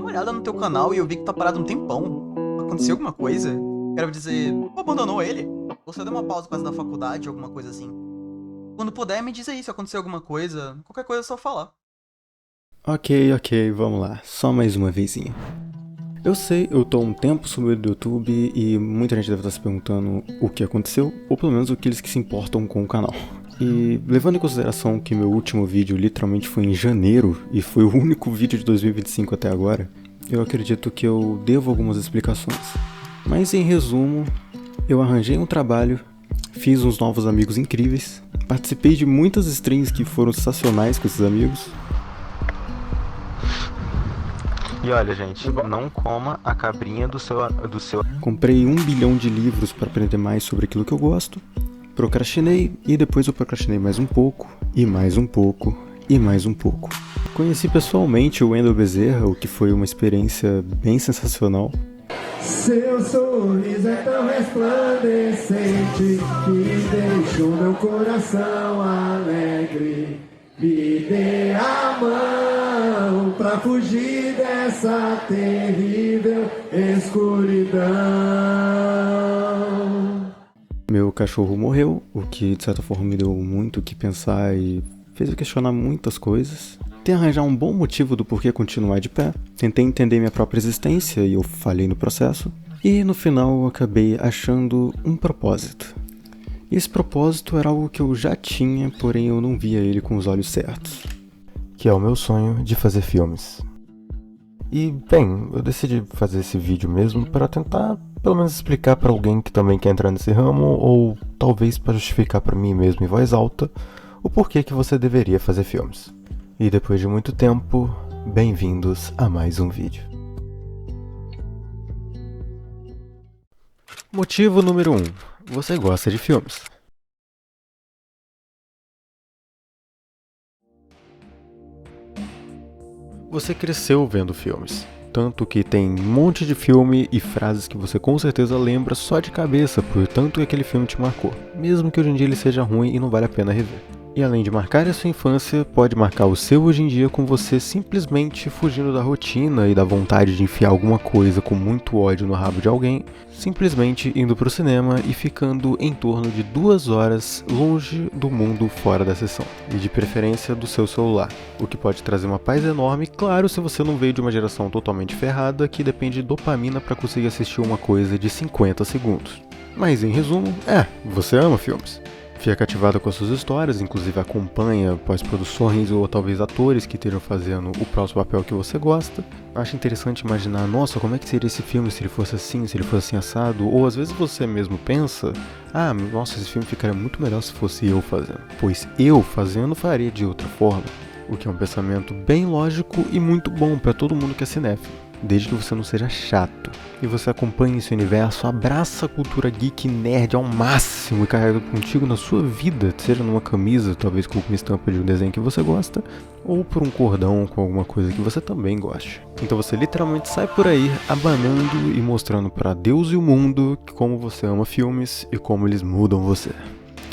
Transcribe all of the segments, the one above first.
uma olhada no teu canal e eu vi que tá parado um tempão. Aconteceu alguma coisa? Quero dizer, tu abandonou ele? Ou você deu uma pausa por causa da faculdade, alguma coisa assim? Quando puder, me diz aí se aconteceu alguma coisa. Qualquer coisa é só falar. Ok, vamos lá. Só mais uma vezinha. Eu sei, eu tô um tempo sumido do YouTube e muita gente deve estar se perguntando o que aconteceu, ou pelo menos aqueles que se importam com o canal. E levando em consideração que meu último vídeo literalmente foi em janeiro e foi o único vídeo de 2025 até agora, eu acredito que eu devo algumas explicações. Mas em resumo, eu arranjei um trabalho, fiz uns novos amigos incríveis, participei de muitas streams que foram sensacionais com esses amigos. E olha, gente, não coma a cabrinha do seu... Comprei 1 bilhão de livros para aprender mais sobre aquilo que eu gosto. Procrastinei e depois eu procrastinei mais um pouco, e mais um pouco, e mais um pouco. Conheci pessoalmente o Wendel Bezerra, o que foi uma experiência bem sensacional. Seu sorriso é tão resplandecente que deixou meu coração alegre. Me dê a mão pra fugir dessa terrível escuridão. Meu cachorro morreu, o que de certa forma me deu muito o que pensar e fez eu questionar muitas coisas. Tentei arranjar um bom motivo do porquê continuar de pé. Tentei entender minha própria existência e eu falhei no processo. E no final eu acabei achando um propósito. E esse propósito era algo que eu já tinha, porém eu não via ele com os olhos certos. Que é o meu sonho de fazer filmes. E, bem, eu decidi fazer esse vídeo mesmo para tentar, pelo menos, explicar para alguém que também quer entrar nesse ramo, ou talvez para justificar para mim mesmo em voz alta, o porquê que você deveria fazer filmes. E depois de muito tempo, bem-vindos a mais um vídeo. Motivo número 1. Você gosta de filmes. Você cresceu vendo filmes. Tanto que tem um monte de filme e frases que você com certeza lembra só de cabeça, por tanto que aquele filme te marcou. Mesmo que hoje em dia ele seja ruim e não vale a pena rever. E além de marcar a sua infância, pode marcar o seu hoje em dia com você simplesmente fugindo da rotina e da vontade de enfiar alguma coisa com muito ódio no rabo de alguém, simplesmente indo pro cinema e ficando em torno de 2 horas longe do mundo fora da sessão, e de preferência do seu celular, o que pode trazer uma paz enorme, claro, se você não veio de uma geração totalmente ferrada que depende de dopamina para conseguir assistir uma coisa de 50 segundos. Mas em resumo, você ama filmes. Fica cativado com as suas histórias, inclusive acompanha pós-produções ou talvez atores que estejam fazendo o próximo papel que você gosta. Acho interessante imaginar, nossa, como é que seria esse filme se ele fosse assim assado? Ou às vezes você mesmo pensa, nossa, esse filme ficaria muito melhor se fosse eu fazendo. Pois eu fazendo faria de outra forma. O que é um pensamento bem lógico e muito bom para todo mundo que é cinéfilo. Desde que você não seja chato. E você acompanhe esse universo, abraça a cultura geek nerd ao máximo e carrega contigo na sua vida, seja numa camisa, talvez com uma estampa de um desenho que você gosta, ou por um cordão com alguma coisa que você também goste. Então você literalmente sai por aí abanando e mostrando para Deus e o mundo como você ama filmes e como eles mudam você.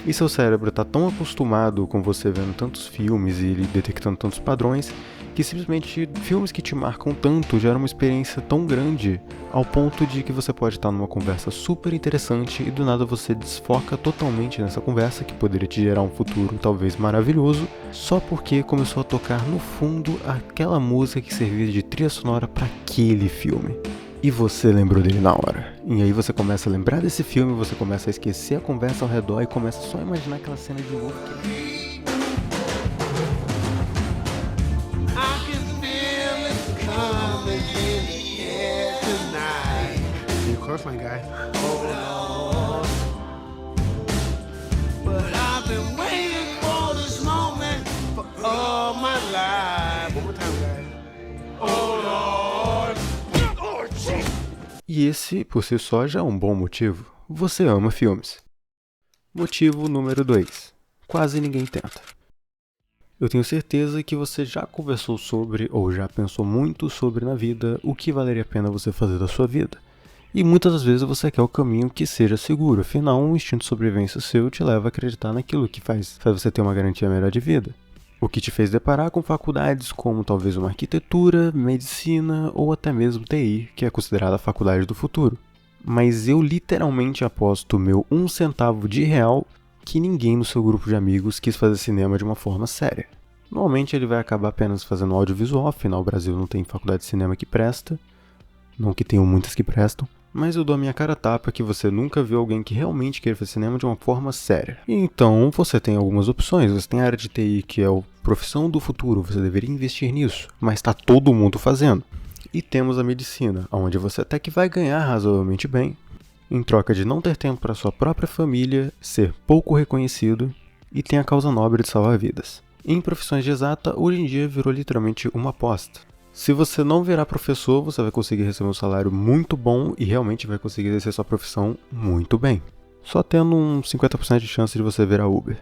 E seu cérebro está tão acostumado com você vendo tantos filmes e ele detectando tantos padrões, que simplesmente filmes que te marcam tanto geram uma experiência tão grande, ao ponto de que você pode estar numa conversa super interessante e do nada você desfoca totalmente nessa conversa que poderia te gerar um futuro talvez maravilhoso, só porque começou a tocar no fundo aquela música que servia de trilha sonora para aquele filme. E você lembrou dele na hora. E aí você começa a lembrar desse filme, você começa a esquecer a conversa ao redor e começa só a imaginar aquela cena de novo. Of course, my guy. But I've been waiting for this moment for all my life. One more time, guy. Oh Lord. Oh, Jesus. E esse, por si só, já é um bom motivo. Você ama filmes. Motivo número 2. Quase ninguém tenta. Eu tenho certeza que você já conversou sobre, ou já pensou muito sobre na vida, o que valeria a pena você fazer da sua vida. E muitas das vezes você quer o caminho que seja seguro, afinal um instinto de sobrevivência seu te leva a acreditar naquilo que faz você ter uma garantia melhor de vida. O que te fez deparar com faculdades como talvez uma arquitetura, medicina ou até mesmo TI, que é considerada a faculdade do futuro. Mas eu literalmente aposto meu 1 centavo de real que ninguém no seu grupo de amigos quis fazer cinema de uma forma séria. Normalmente ele vai acabar apenas fazendo audiovisual, afinal o Brasil não tem faculdade de cinema que presta, não que tenham muitas que prestam, mas eu dou a minha cara a tapa que você nunca viu alguém que realmente queira fazer cinema de uma forma séria. Então você tem algumas opções, você tem a área de TI que é a profissão do futuro, você deveria investir nisso, mas está todo mundo fazendo. E temos a medicina, onde você até que vai ganhar razoavelmente bem, em troca de não ter tempo para sua própria família, ser pouco reconhecido e tem a causa nobre de salvar vidas. Em profissões de exata, hoje em dia virou literalmente uma aposta. Se você não virar professor, você vai conseguir receber um salário muito bom e realmente vai conseguir exercer sua profissão muito bem. Só tendo um 50% de chance de você virar Uber.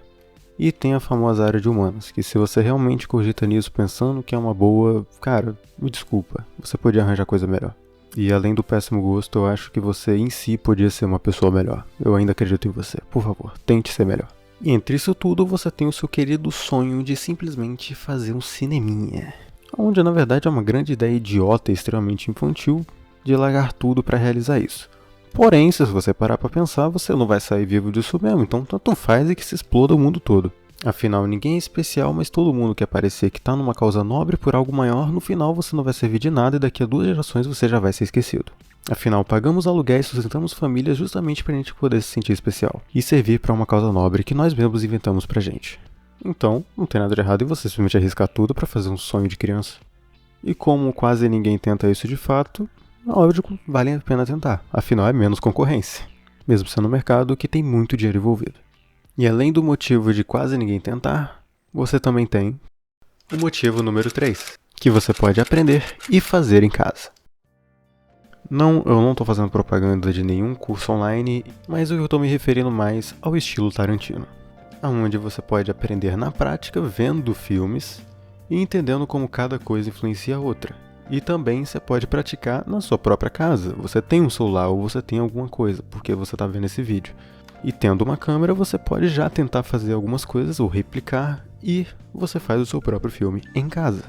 E tem a famosa área de humanas, que se você realmente cogita nisso pensando que é uma boa, cara, me desculpa, você podia arranjar coisa melhor. E além do péssimo gosto, eu acho que você em si podia ser uma pessoa melhor. Eu ainda acredito em você. Por favor, tente ser melhor. E entre isso tudo, você tem o seu querido sonho de simplesmente fazer um cineminha. Onde na verdade é uma grande ideia idiota e extremamente infantil de largar tudo para realizar isso. Porém, se você parar para pensar, você não vai sair vivo disso mesmo, então tanto faz e que se exploda o mundo todo. Afinal, ninguém é especial, mas todo mundo quer parecer que tá numa causa nobre por algo maior, no final você não vai servir de nada e daqui a 2 gerações você já vai ser esquecido. Afinal, pagamos aluguéis e sustentamos famílias justamente pra gente poder se sentir especial e servir pra uma causa nobre que nós mesmos inventamos pra gente. Então, não tem nada de errado em você simplesmente arriscar tudo pra fazer um sonho de criança. E como quase ninguém tenta isso de fato, lógico, vale a pena tentar, afinal é menos concorrência, mesmo sendo um mercado que tem muito dinheiro envolvido. E além do motivo de quase ninguém tentar, você também tem o motivo número 3, que você pode aprender e fazer em casa. Não, eu não estou fazendo propaganda de nenhum curso online, mas eu estou me referindo mais ao estilo Tarantino, onde você pode aprender na prática vendo filmes e entendendo como cada coisa influencia a outra. E também você pode praticar na sua própria casa. Você tem um celular ou você tem alguma coisa, porque você está vendo esse vídeo. E tendo uma câmera, você pode já tentar fazer algumas coisas ou replicar e você faz o seu próprio filme em casa.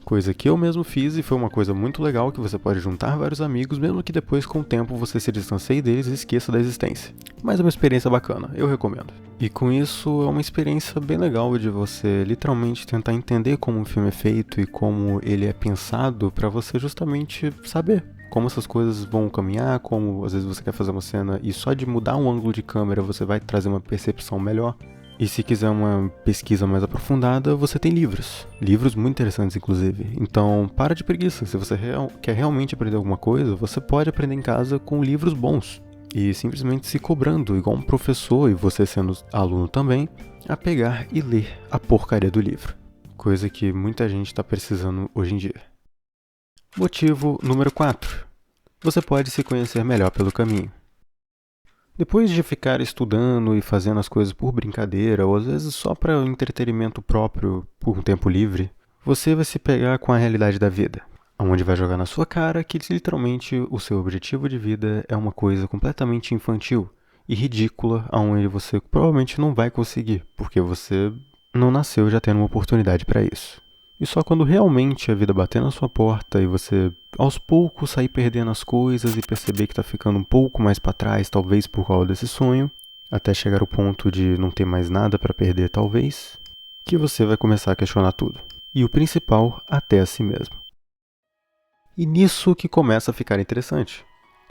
Coisa que eu mesmo fiz e foi uma coisa muito legal que você pode juntar vários amigos, mesmo que depois com o tempo você se distancie deles e esqueça da existência. Mas é uma experiência bacana, eu recomendo. E com isso é uma experiência bem legal de você literalmente tentar entender como um filme é feito e como ele é pensado para você justamente saber como essas coisas vão caminhar, como às vezes você quer fazer uma cena e só de mudar um ângulo de câmera você vai trazer uma percepção melhor. E se quiser uma pesquisa mais aprofundada, você tem livros. Livros muito interessantes, inclusive. Então, para de preguiça. Se você quer realmente aprender alguma coisa, você pode aprender em casa com livros bons. E simplesmente se cobrando, igual um professor, e você sendo aluno também, a pegar e ler a porcaria do livro. Coisa que muita gente está precisando hoje em dia. Motivo número 4. Você pode se conhecer melhor pelo caminho. Depois de ficar estudando e fazendo as coisas por brincadeira, ou às vezes só para entretenimento próprio por um tempo livre, você vai se pegar com a realidade da vida, onde vai jogar na sua cara que literalmente o seu objetivo de vida é uma coisa completamente infantil e ridícula, onde você provavelmente não vai conseguir, porque você não nasceu já tendo uma oportunidade para isso. E só quando realmente a vida bater na sua porta e você aos poucos sair perdendo as coisas e perceber que está ficando um pouco mais para trás, talvez por causa desse sonho, até chegar ao ponto de não ter mais nada para perder talvez, que você vai começar a questionar tudo. E o principal, até a si mesmo. E nisso que começa a ficar interessante.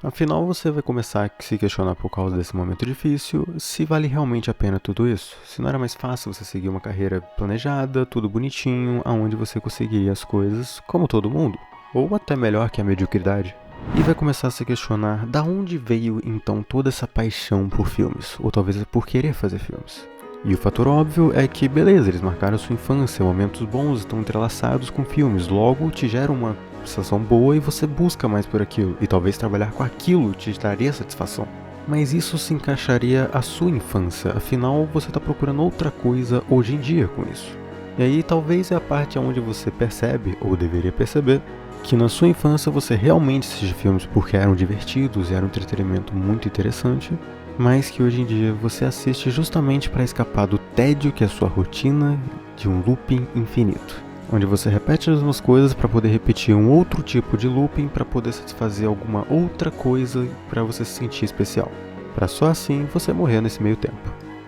Afinal, você vai começar a se questionar por causa desse momento difícil, se vale realmente a pena tudo isso. Se não era mais fácil você seguir uma carreira planejada, tudo bonitinho, aonde você conseguiria as coisas como todo mundo, ou até melhor que a mediocridade. E vai começar a se questionar da onde veio então toda essa paixão por filmes, ou talvez por querer fazer filmes. E o fator óbvio é que, beleza, eles marcaram a sua infância, momentos bons estão entrelaçados com filmes, logo te geram uma sensação boa e você busca mais por aquilo, e talvez trabalhar com aquilo te traria satisfação. Mas isso se encaixaria à sua infância, afinal você está procurando outra coisa hoje em dia com isso. E aí talvez é a parte onde você percebe, ou deveria perceber, que na sua infância você realmente assistia filmes porque eram divertidos e era um entretenimento muito interessante, mas que hoje em dia você assiste justamente para escapar do tédio que a sua rotina de um looping infinito, onde você repete as mesmas coisas para poder repetir um outro tipo de looping para poder satisfazer alguma outra coisa para você se sentir especial, para só assim você morrer nesse meio tempo.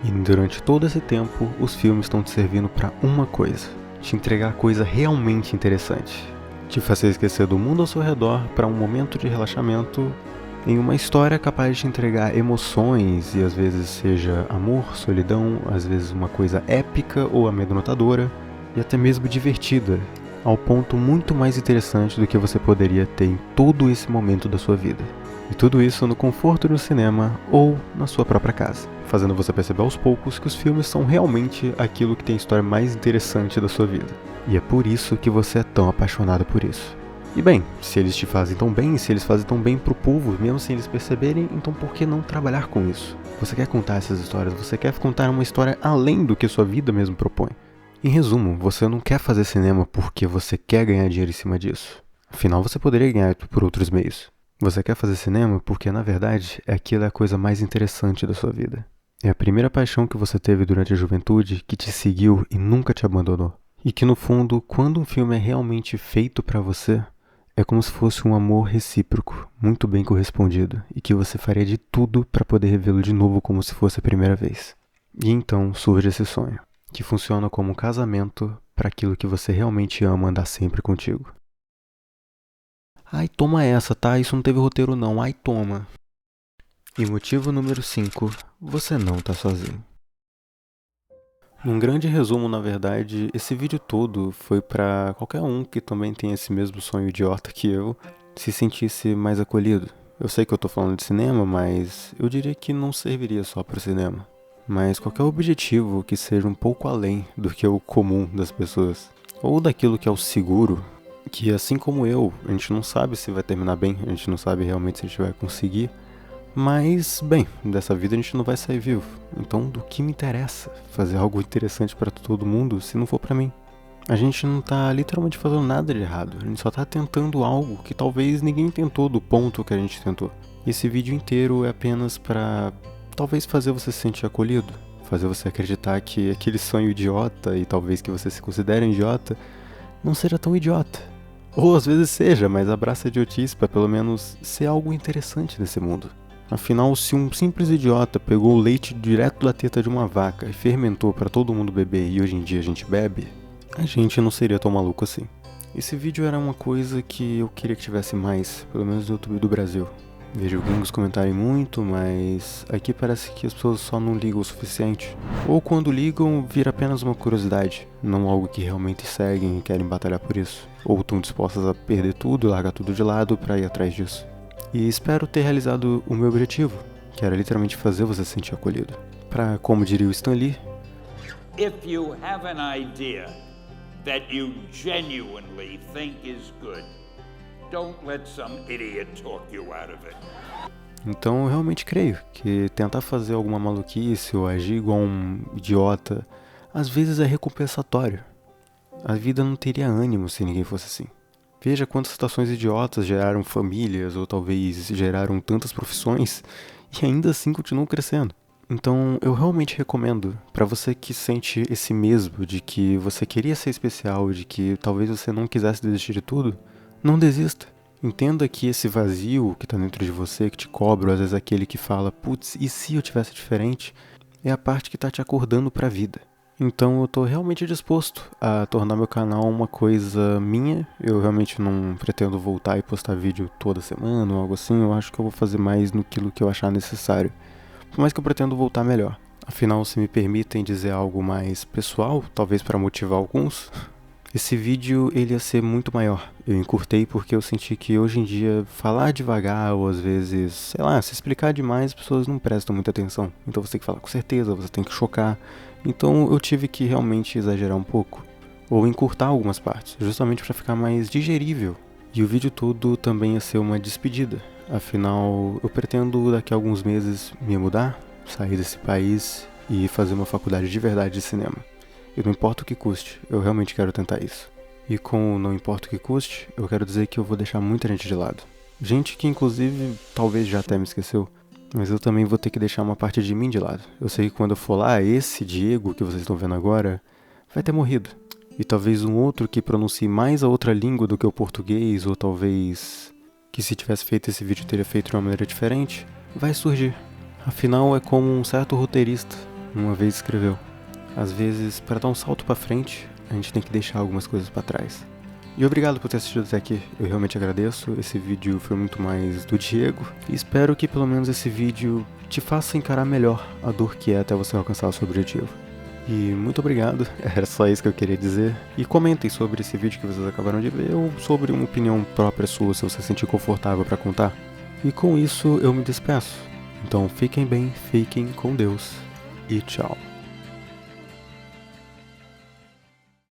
E durante todo esse tempo, os filmes estão te servindo para uma coisa: te entregar coisa realmente interessante, te fazer esquecer do mundo ao seu redor para um momento de relaxamento em uma história capaz de te entregar emoções, e às vezes seja amor, solidão, às vezes uma coisa épica ou amedrontadora, e até mesmo divertida, ao ponto muito mais interessante do que você poderia ter em todo esse momento da sua vida. E tudo isso no conforto do cinema ou na sua própria casa, fazendo você perceber aos poucos que os filmes são realmente aquilo que tem a história mais interessante da sua vida. E é por isso que você é tão apaixonado por isso. E bem, se eles te fazem tão bem, se eles fazem tão bem pro povo, mesmo sem eles perceberem, então por que não trabalhar com isso? Você quer contar essas histórias, você quer contar uma história além do que sua vida mesmo propõe. Em resumo, você não quer fazer cinema porque você quer ganhar dinheiro em cima disso. Afinal, você poderia ganhar por outros meios. Você quer fazer cinema porque, na verdade, aquilo é a coisa mais interessante da sua vida. É a primeira paixão que você teve durante a juventude que te seguiu e nunca te abandonou. E que, no fundo, quando um filme é realmente feito pra você, é como se fosse um amor recíproco, muito bem correspondido, e que você faria de tudo para poder revê-lo de novo como se fosse a primeira vez. E então surge esse sonho, que funciona como um casamento para aquilo que você realmente ama andar sempre contigo. Ai, toma essa, tá? Isso não teve roteiro não, ai, toma. E motivo número 5, você não tá sozinho. Num grande resumo, na verdade, esse vídeo todo foi pra qualquer um que também tem esse mesmo sonho idiota que eu, se sentisse mais acolhido. Eu sei que eu tô falando de cinema, mas eu diria que não serviria só pro cinema. Mas qualquer objetivo que seja um pouco além do que é o comum das pessoas. Ou daquilo que é o seguro, que assim como eu, a gente não sabe se vai terminar bem, a gente não sabe realmente se a gente vai conseguir. Mas, bem, dessa vida a gente não vai sair vivo. Então, do que me interessa fazer algo interessante pra todo mundo se não for pra mim? A gente não tá literalmente fazendo nada de errado. A gente só tá tentando algo que talvez ninguém tentou do ponto que a gente tentou. Esse vídeo inteiro é apenas pra talvez fazer você se sentir acolhido. Fazer você acreditar que aquele sonho idiota, e talvez que você se considere um idiota, não seja tão idiota. Ou às vezes seja, mas abraça a idiotice pra pelo menos ser algo interessante nesse mundo. Afinal, se um simples idiota pegou o leite direto da teta de uma vaca e fermentou para todo mundo beber e hoje em dia a gente bebe, a gente não seria tão maluco assim. Esse vídeo era uma coisa que eu queria que tivesse mais, pelo menos no YouTube do Brasil. Vejo gringos comentarem muito, mas aqui parece que as pessoas só não ligam o suficiente. Ou quando ligam, vira apenas uma curiosidade, não algo que realmente seguem e querem batalhar por isso. Ou estão dispostas a perder tudo e largar tudo de lado para ir atrás disso. E espero ter realizado o meu objetivo, que era literalmente fazer você se sentir acolhido. Pra, como diria o Stan Lee, If you have an idea that you genuinely think is good, don't let some idiot talk you out of it. então eu realmente creio que tentar fazer alguma maluquice ou agir igual um idiota, às vezes é recompensatório. A vida não teria ânimo se ninguém fosse assim. Veja quantas situações idiotas geraram famílias ou talvez geraram tantas profissões e ainda assim continuam crescendo. Então eu realmente recomendo para você que sente esse mesmo de que você queria ser especial, de que talvez você não quisesse desistir de tudo, não desista. Entenda que esse vazio que tá dentro de você, que te cobra, ou às vezes aquele que fala, putz, e se eu tivesse diferente, é a parte que tá te acordando pra vida. Então eu tô realmente disposto a tornar meu canal uma coisa minha. Eu realmente não pretendo voltar e postar vídeo toda semana ou algo assim. Eu acho que eu vou fazer mais naquilo que eu achar necessário. Por mais que eu pretendo voltar melhor. Afinal, se me permitem dizer algo mais pessoal, talvez para motivar alguns, esse vídeo ele ia ser muito maior. Eu encurtei porque eu senti que hoje em dia falar devagar ou às vezes, sei lá, se explicar demais, as pessoas não prestam muita atenção. Então você tem que falar com certeza, você tem que chocar. Então eu tive que realmente exagerar um pouco, ou encurtar algumas partes, justamente para ficar mais digerível. E o vídeo todo também ia ser uma despedida. Afinal, eu pretendo daqui a alguns meses me mudar, sair desse país e fazer uma faculdade de verdade de cinema. E não importa o que custe, eu realmente quero tentar isso. E com não importa o que custe, eu quero dizer que eu vou deixar muita gente de lado. Gente que inclusive talvez já até me esqueceu. Mas eu também vou ter que deixar uma parte de mim de lado. Eu sei que quando eu for lá, esse Diego que vocês estão vendo agora vai ter morrido. E talvez um outro que pronuncie mais a outra língua do que o português, ou talvez que se tivesse feito esse vídeo teria feito de uma maneira diferente, vai surgir. Afinal, é como um certo roteirista uma vez escreveu. Às vezes, para dar um salto para frente, a gente tem que deixar algumas coisas para trás. E obrigado por ter assistido até aqui, eu realmente agradeço. Esse vídeo foi muito mais do Diego, e espero que pelo menos esse vídeo te faça encarar melhor a dor que é até você alcançar o seu objetivo. E muito obrigado, era só isso que eu queria dizer. E comentem sobre esse vídeo que vocês acabaram de ver, ou sobre uma opinião própria sua, se você se sentir confortável para contar. E com isso eu me despeço. Então fiquem bem, fiquem com Deus e tchau.